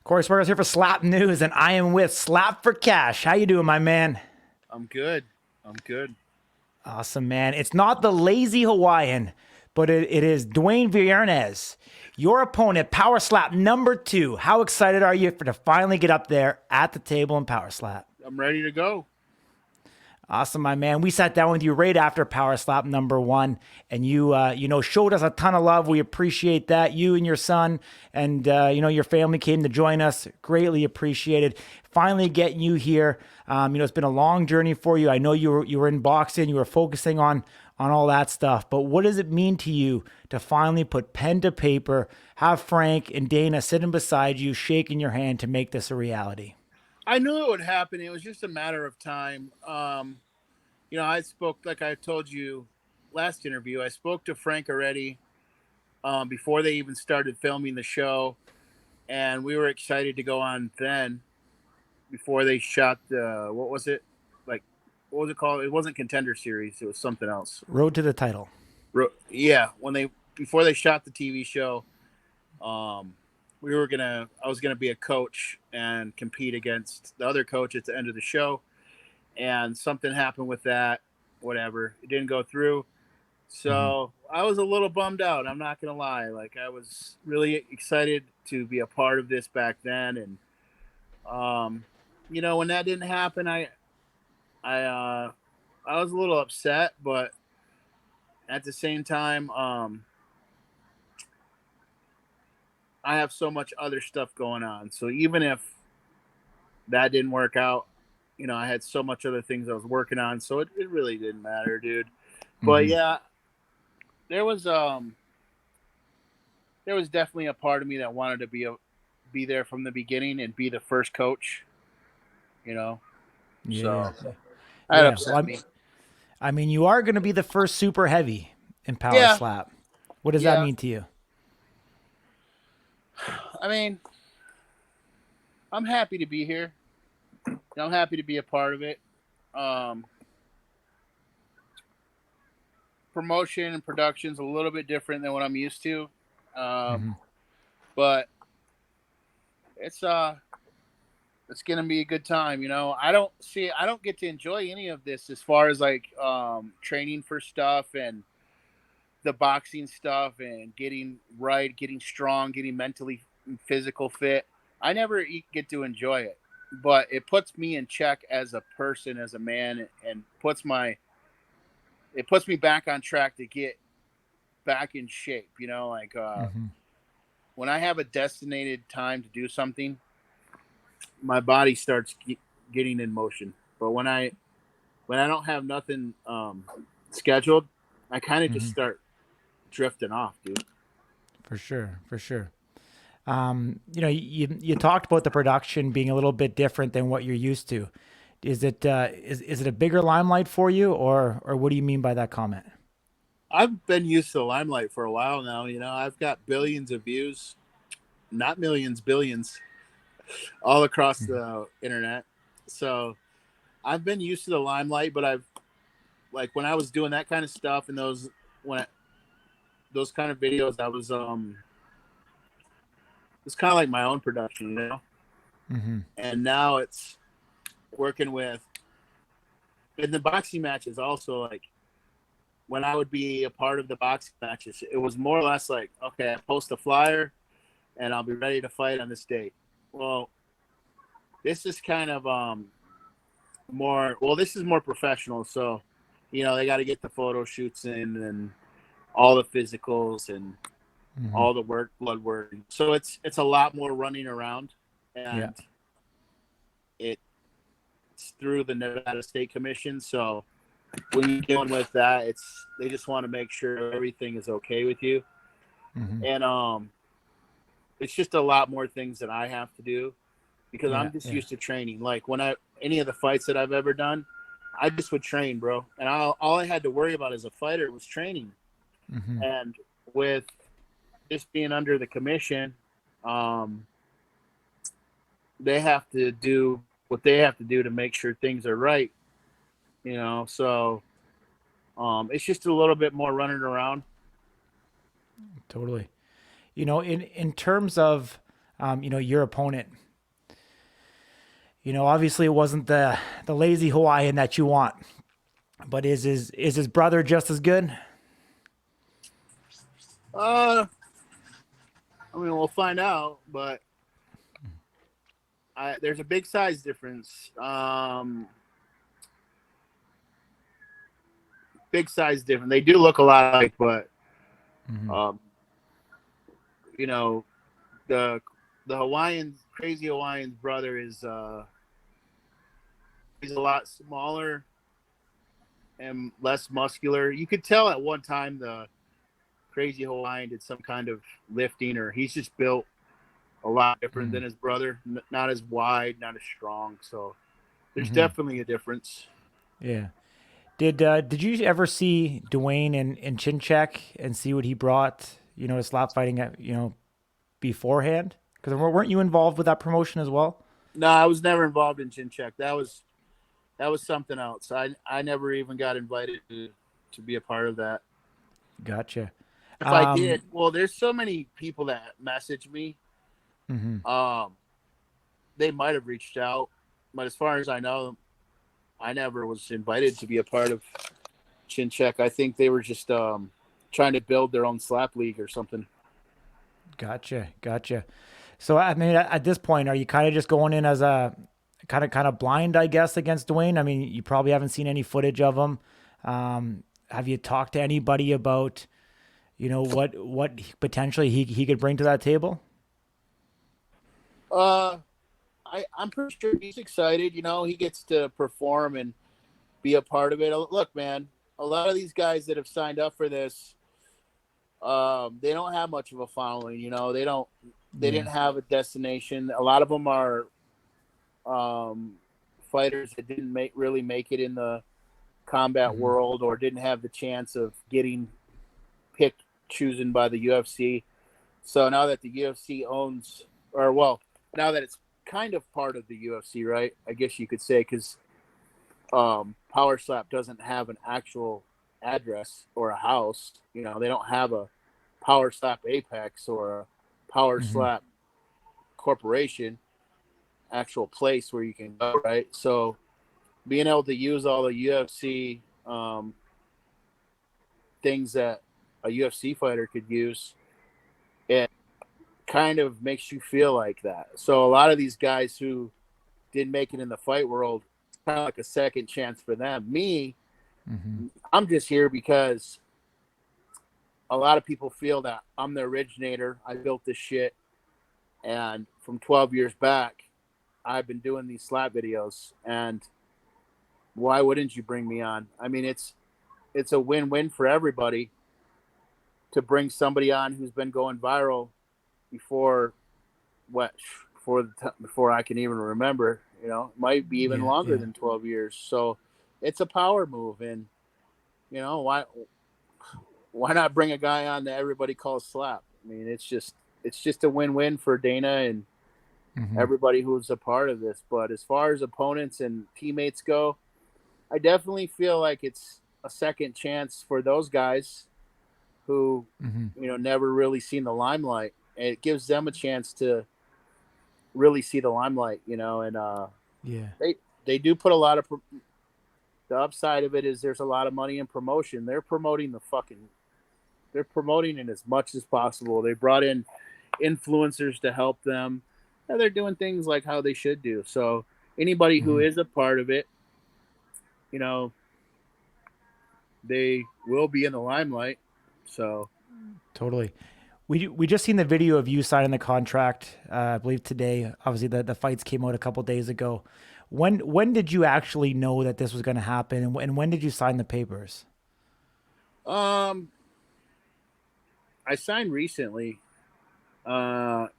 Corey Sparkles here for Slap News, and I am with Slap for Cash. How you doing, my man? I'm good. I'm good. Awesome, man. It's not the lazy Hawaiian, but it is Dayne Viernes, your opponent, Power Slap number 2. How excited are you to finally get up there at the table in Power Slap? I'm ready to go. Awesome, my man. We sat down with you right after Power Slap number 1, and you showed us a ton of love. We appreciate that. You and your son, and your family came to join us. Greatly appreciated. Finally getting you here. It's been a long journey for you. I know you were in boxing. You were focusing on all that stuff. But what does it mean to you to finally put pen to paper, have Frank and Dana sitting beside you, shaking your hand to make this a reality? I knew it would happen. It was just a matter of time. I spoke, like I told you last interview, I spoke to Frank already before they even started filming the show. And we were excited to go on then before they shot what was it? Like, what was it called? It wasn't Contender Series. It was something else. Road to the title. Yeah. Before they shot the TV show, I was gonna be a coach and compete against the other coach at the end of the show, and something happened with that. Whatever, it didn't go through. So I was a little bummed out. I'm not gonna lie. Like, I was really excited to be a part of this back then, and when that didn't happen, I was a little upset, but at the same time, I have so much other stuff going on. So even if that didn't work out, I had so much other things I was working on. So it really didn't matter, dude. But yeah, there was definitely a part of me that wanted to be there from the beginning and be the first coach, Yeah. So that Yeah. upset me. I mean, you are going to be the first super heavy in Power Yeah. Slap. What does that Yeah. mean to you? I mean, I'm happy to be here. I'm happy to be a part of it. Promotion and production's a little bit different than what I'm used to. But it's gonna be a good time. I don't get to enjoy any of this as far as like training for stuff and the boxing stuff and getting right, getting strong, getting mentally and physical fit. I never get to enjoy it, but it puts me in check as a person, as a man, and it puts me back on track to get back in shape. Like when I have a designated time to do something, my body starts getting in motion. But when I don't have nothing scheduled, I kind of just start drifting off, dude. For sure. For sure. You talked about the production being a little bit different than what you're used to. Is it is it a bigger limelight for you, or what do you mean by that comment? I've been used to the limelight for a while now. I've got billions of views, not millions, billions, all across the internet. So I've been used to the limelight, but like when I was doing that kind of stuff and those kind of videos, I was it's kind of like my own production. And now it's working with in the boxing matches also, like when I would be a part of the boxing matches, it was more or less like, okay, I post a flyer and I'll be ready to fight on this date. Well, this is kind of this is more professional. So, they got to get the photo shoots in and all the physicals and all the blood work. So it's a lot more running around, and it's through the Nevada State Commission. So when you're dealing with that, they just want to make sure everything is okay with you. And it's just a lot more things that I have to do because I'm just used to training. Like any of the fights that I've ever done, I just would train, bro. And all I had to worry about as a fighter was training. And with just being under the commission, they have to do what they have to do to make sure things are right. So it's just a little bit more running around. Totally. In terms of your opponent. Obviously it wasn't the lazy Hawaiian that you want, but is his brother just as good? Uh, I mean, we'll find out, but there's a big size difference. Big size difference. They do look a lot alike, but Mm-hmm. um, you know, the Hawaiian's crazy Hawaiian's brother is he's a lot smaller and less muscular. You could tell at one time the crazy Hawaiian did some kind of lifting, or he's just built a lot different than his brother. Not as wide, not as strong. So there's Mm-hmm. definitely a difference. Yeah. Did you ever see Dwayne in Chin Check and see what he brought? To slap fighting at beforehand? Because weren't you involved with that promotion as well? No, I was never involved in chin check. That was something else. I never even got invited to be a part of that. Gotcha. If I Um, did, well, there's so many people that message me. mhm. Um, they might have reached out, but as far as I know, I never was invited to be a part of Chin Check. I think they were just trying to build their own slap league or something. Gotcha. So I mean, at this point, are you kind of just going in as a kind of blind, I guess, against Dwayne? I mean, you probably haven't seen any footage of him. Have you talked to anybody about what potentially he could bring to that table? Uh, I'm pretty sure he's excited. He gets to perform and be a part of it. Look, man, a lot of these guys that have signed up for this, they don't have much of a following. They Yeah. didn't have a destination. A lot of them are um, fighters that didn't really make it in the combat Hmm. world, or didn't have the chance of getting picked, chosen by the UFC. So now that the UFC owns, or well, now that it's kind of part of the UFC, right? I guess you could say, because Power Slap doesn't have an actual address or a house. They don't have a Power Slap Apex or a Power Hmm. Slap Corporation, actual place where you can go, right? So being able to use all the UFC things that a UFC fighter could use, it kind of makes you feel like that. So a lot of these guys who didn't make it in the fight world, kind of like a second chance for them. Me, Hmm. I'm just here because a lot of people feel that I'm the originator. I built this shit, and from 12 years back, I've been doing these slap videos. And why wouldn't you bring me on? I mean, it's a win-win for everybody to bring somebody on who's been going viral before what before I can even remember. It might be even Yeah. longer Yeah. than 12 years. So it's a power move, and why not bring a guy on that everybody calls slap? I mean, it's just a win-win for Dana and Hmm. everybody who's a part of this. But as far as opponents and teammates go, I definitely feel like it's a second chance for those guys who Hmm. never really seen the limelight. It gives them a chance to really see the limelight, and Yeah. they do put a lot of the upside of it is there's a lot of money in promotion. They're promoting it as much as possible. They brought in influencers to help them. And they're doing things like how they should do. So anybody who Hmm. is a part of it, you know, they will be in the limelight. So Totally. We just seen the video of you signing the contract. I believe today. Obviously, the fights came out a couple days ago. When did you actually know that this was going to happen, and when did you sign the papers? um I signed recently. Frank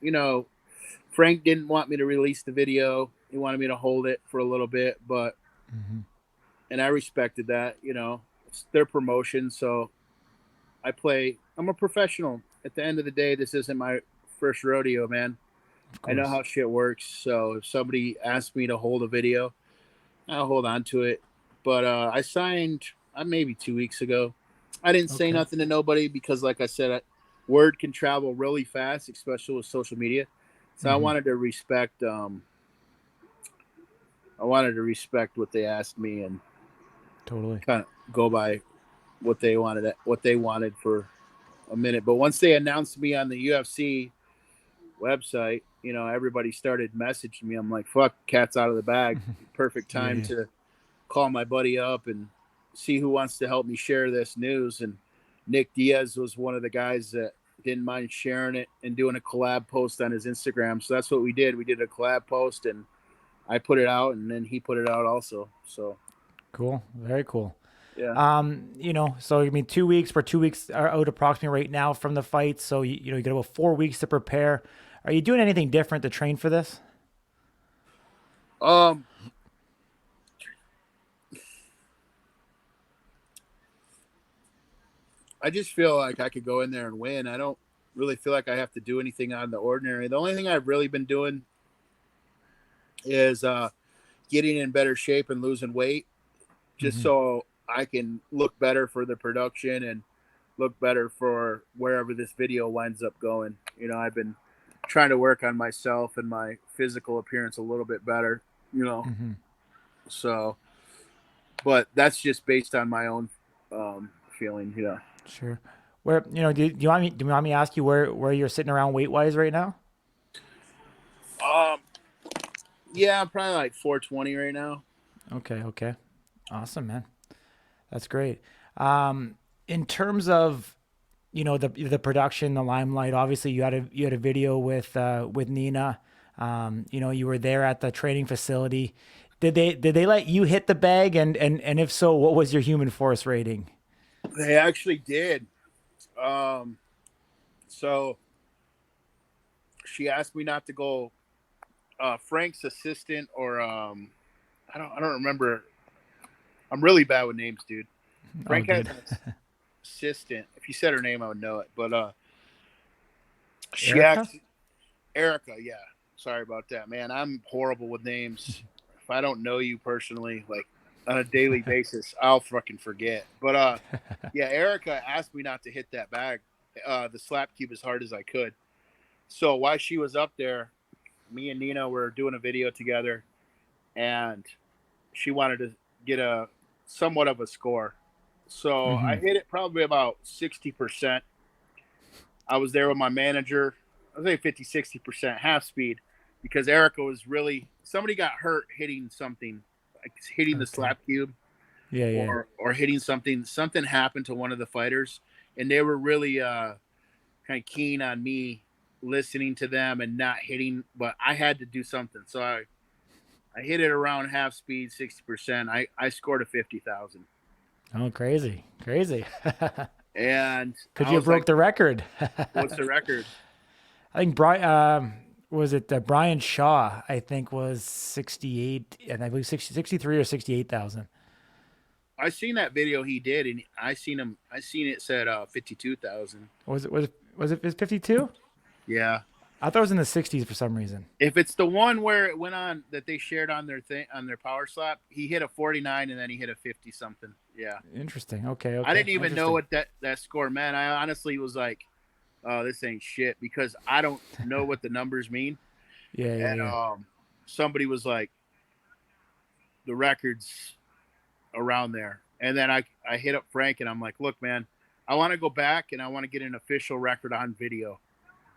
didn't want me to release the video. He wanted me to hold it for a little bit, but Hmm. and I respected that. It's their promotion, so I'm a professional. At the end of the day, this isn't my first rodeo, man. Of I know course. how shit works. So if somebody asks me to hold a video, I'll hold on to it. But I signed maybe 2 weeks ago. I didn't say Okay. nothing to nobody because, like I said, word can travel really fast, especially with social media. So I wanted to respect what they asked me and Totally. kind of go by what they wanted for a minute. But once they announced me on the UFC website, you know, everybody started messaging me. I'm like, fuck, cat's out of the bag. Perfect Yeah, time yeah. to call my buddy up and see who wants to help me share this news. And Nick Diaz was one of the guys that didn't mind sharing it and doing a collab post on his Instagram. So that's what we did. We did a collab post and I put it out and then he put it out also. So Cool. Very cool. yeah. You know, so I mean, 2 weeks. We're 2 weeks are out approximately right now from the fight. So you know, you got about 4 weeks to prepare. Are you doing anything different to train for this? Um, I just feel like I could go in there and win. I don't really feel like I have to do anything out of the ordinary. The only thing I've really been doing is getting in better shape and losing weight just Mm-hmm. so I can look better for the production and look better for wherever this video winds up going. You know, I've been trying to work on myself and my physical appearance a little bit better, you know. Mm-hmm. So, but that's just based on my own feeling, you know. Sure. Where you know, do you want me? Do you want me to ask you where you're sitting around weight wise right now? Um, yeah, I'm probably like 420 right now. Okay. Okay. Awesome, man. That's great. Um, in terms of you know the production, the limelight. Obviously, you had a video with Nina. You know, you were there at the training facility. Did they let you hit the bag? And if so, what was your human force rating? They actually did. Um, so she asked me not to go. Frank's assistant, or I don't remember. I'm really bad with names, dude. Oh, Frank has good. an assistant. If you said her name, I would know it. But she Erica? asked Erica. Yeah, sorry about that, man. I'm horrible with names. If I don't know you personally, like on a daily basis, I'll fucking forget. But yeah, Erica asked me not to hit that bag, the slap cube, as hard as I could. So while she was up there, me and Nina were doing a video together, and she wanted to get a somewhat of a score. So I Mm-hmm. hit it probably about 60%. I was there with my manager. I was say 50, 60% half speed because Erica was really, somebody got hurt hitting something, like hitting the Okay. slap cube Yeah, yeah. or hitting something. Something happened to one of the fighters, and they were really kind of keen on me listening to them and not hitting, but I had to do something. So I hit it around half speed, 60%. I scored a 50,000. Oh, crazy, crazy. And Could I you have was like, broke the record? what's the record? I think Brian was it Brian Shaw, I think was 68 and I believe 63 or 68,000. I seen that video he did, and I seen it said 52,000. Was it 52? Yeah. I thought it was in the 60s for some reason. If it's the one where it went on that they shared on their thing on their power slap, he hit a 49 and then he hit a 50 something. Yeah. Interesting. Okay, I okay. didn't even know Interesting. what that score meant. I honestly was like, "Oh, this ain't shit," because I don't know what the numbers mean. Yeah, yeah, And yeah. somebody was like, "The records around there," and then I hit up Frank and I'm like, "Look, man, I want to go back and I want to get an official record on video."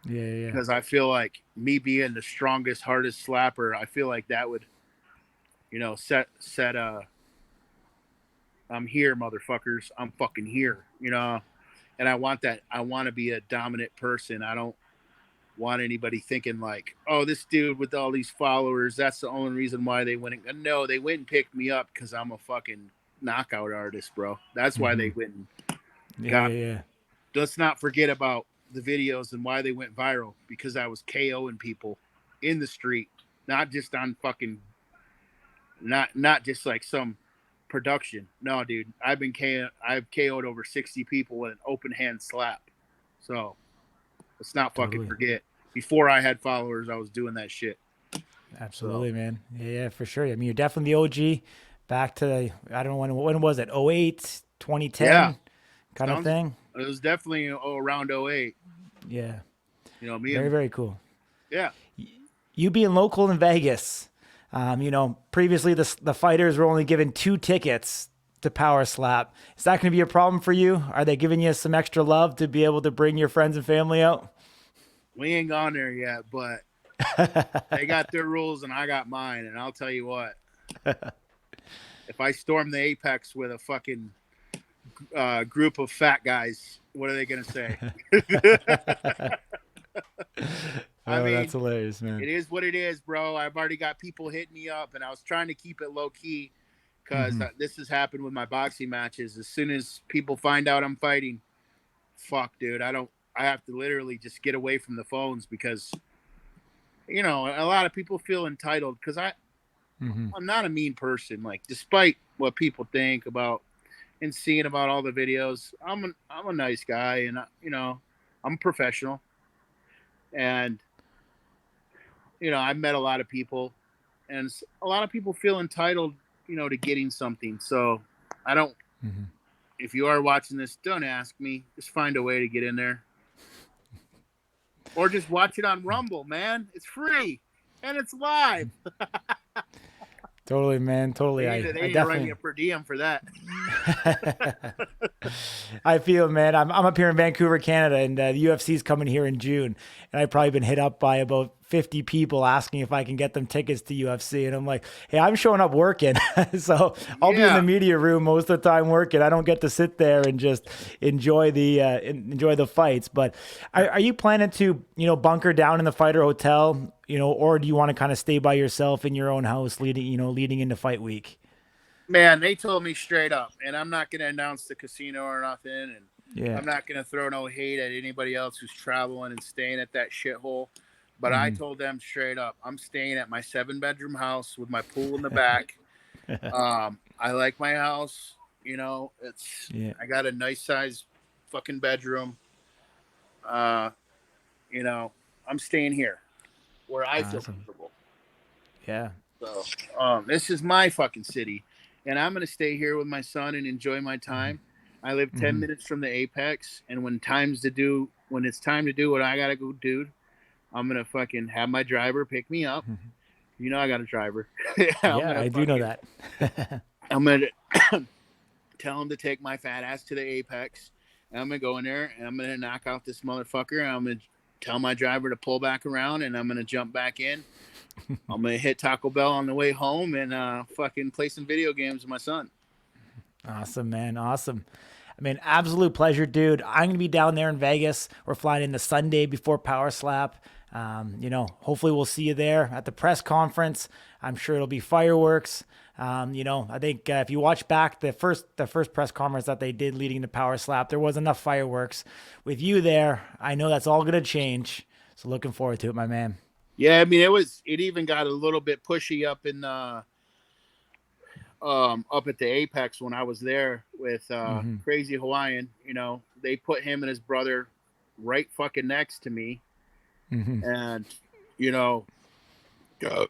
Yeah, yeah, yeah. Because I feel like me being the strongest, hardest slapper, I feel like that would, you know, set I'm here, motherfuckers. I'm fucking here, you know. And I want that. I want to be a dominant person. I don't want anybody thinking like, oh, this dude with all these followers, that's the only reason why they went. No, they went and picked me up because I'm a fucking knockout artist, bro. That's why they Mm-hmm. went and Yeah, got yeah, me. yeah. Let's not forget about the videos and why they went viral because I was KOing people in the street, not just on fucking not just like some production. No, dude, I've KO'd over 60 people with an open hand slap. So let's not fucking Totally. forget. Before I had followers, I was doing that shit. So Absolutely, man. Yeah, yeah, for sure. I mean, you're definitely the OG back to I don't know when was it? 08, yeah, 2010 kind of sounds thing. it was definitely around '08. Yeah. You know, me Very, and very cool. yeah. You being local in Vegas, previously the fighters were only given 2 tickets to Power Slap. Is that going to be a problem for you? Are they giving you some extra love to be able to bring your friends and family out? We ain't gone there yet, but they got their rules and I got mine. And I'll tell you what, if I storm the Apex with a fucking group of fat guys, what are they going to say? I Oh, mean, that's hilarious, man. it is what it is, bro. I've already got people hitting me up, and I was trying to keep it low key because this has happened with my boxing matches. As soon as people find out I'm fighting, fuck, dude, I don't. I have to literally just get away from the phones because a lot of people feel entitled because I'm not a mean person. Like, despite what people think about and seeing about all the videos, I'm a nice guy, and I'm a professional, and I've met a lot of people, and a lot of people feel entitled, to getting something. So I don't. If you are watching this, don't ask me. Just find a way to get in there, or just watch it on Rumble, man. It's free and it's live. Totally, man. Totally. They I need to write me definitely. a per diem for that. I feel, man. I'm up here in Vancouver, Canada, and the UFC's coming here in June, and I've probably been hit up by about 50 people asking if I can get them tickets to UFC, and I'm like, hey, I'm showing up working, so I'll be in the Yeah, media room most of the time working. I don't get to sit there and just enjoy the fights. But are you planning to bunker down in the fighter hotel, or do you want to kind of stay by yourself in your own house leading into fight week? man. They told me straight up, and I'm not going to announce the casino or nothing, and Yeah. I'm not going to throw no hate at anybody else who's traveling and staying at that shithole. But I Hmm. told them straight up, I'm staying at my 7-bedroom house with my pool in the back. I like my house. Yeah. I got a nice size fucking bedroom. Uh, you know, I'm staying here where I feel Awesome. comfortable. Yeah. So, this is my fucking city, and I'm gonna stay here with my son and enjoy my time. I live 10 minutes from the Apex, and when it's time to do what I gotta go do, I'm gonna fucking have my driver pick me up. I got a driver. I'm Yeah, gonna I do know fucking that. I'm gonna tell him to take my fat ass to the Apex. And I'm gonna go in there and I'm gonna knock out this motherfucker. And I'm gonna tell my driver to pull back around and I'm gonna jump back in. I'm gonna hit Taco Bell on the way home and fucking play some video games with my son. Awesome, man. Awesome. I mean, absolute pleasure, dude. I'm going to be down there in Vegas. We're flying in the Sunday before Power Slap. Hopefully we'll see you there at the press conference. I'm sure it'll be fireworks. I think if you watch back the first press conference that they did leading to Power Slap, there was enough fireworks. With you there, I know that's all going to change. So looking forward to it, my man. Yeah, I mean it even got a little bit pushy up in up at the Apex when I was there with Crazy Hawaiian. They put him and his brother right fucking next to me, and you know, uh,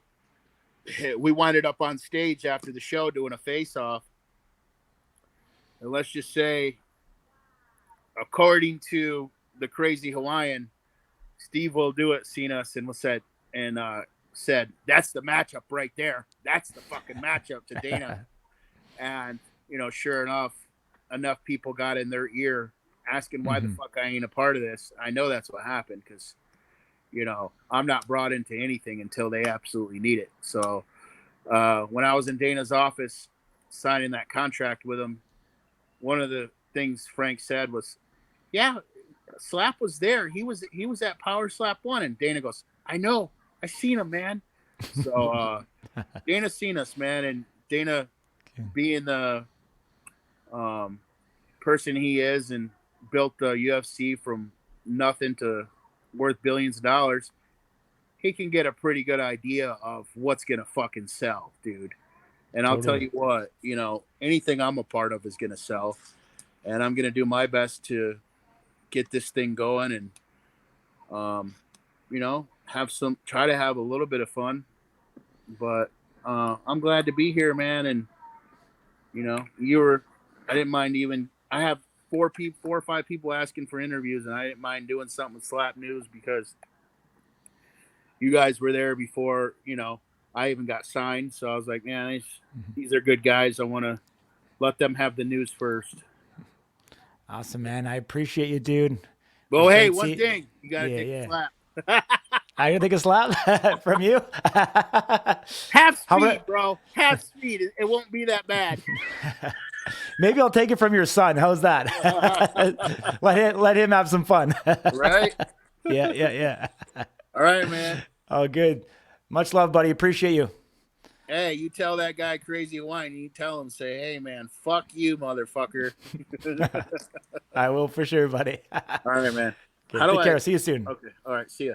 we winded up on stage after the show doing a face off. And let's just say, according to the Crazy Hawaiian, Steve will do it, seen us and said, that's the matchup right there. That's the fucking matchup to Dana. And, sure enough people got in their ear asking why the fuck I ain't a part of this. I know that's what happened because, I'm not brought into anything until they absolutely need it. So when I was in Dana's office signing that contract with him, one of the things Frank said was, yeah, Slap was there. He was at Power Slap 1. And Dana goes, I know. I seen him, man. So Dana's seen us, man. And Dana, being the person he is and built the UFC from nothing to worth billions of dollars, he can get a pretty good idea of what's going to fucking sell, dude. And I'll tell Totally. you what, anything I'm a part of is going to sell. And I'm going to do my best to get this thing going and, try to have a little bit of fun. But I'm glad to be here, man. And, I didn't mind I have 4 or 5 people asking for interviews, and I didn't mind doing something with Slap News because you guys were there before, I even got signed. So I was like, man, these are good guys. I want to let them have the news first. Awesome, man. I appreciate you, dude. Well, hey, one thing, you got to take a slap. I gotta take a slap from you. Half speed, bro. Half speed. It won't be that bad. Maybe I'll take it from your son. How's that? let him have some fun. Right? Yeah. All right, man. Oh, good. Much love, buddy. Appreciate you. Hey, you tell that guy Crazy Wine. You tell him, say, hey, man, fuck you, motherfucker. I will for sure, buddy. All right, man. Okay, take care. See you soon. Okay. All right. See ya.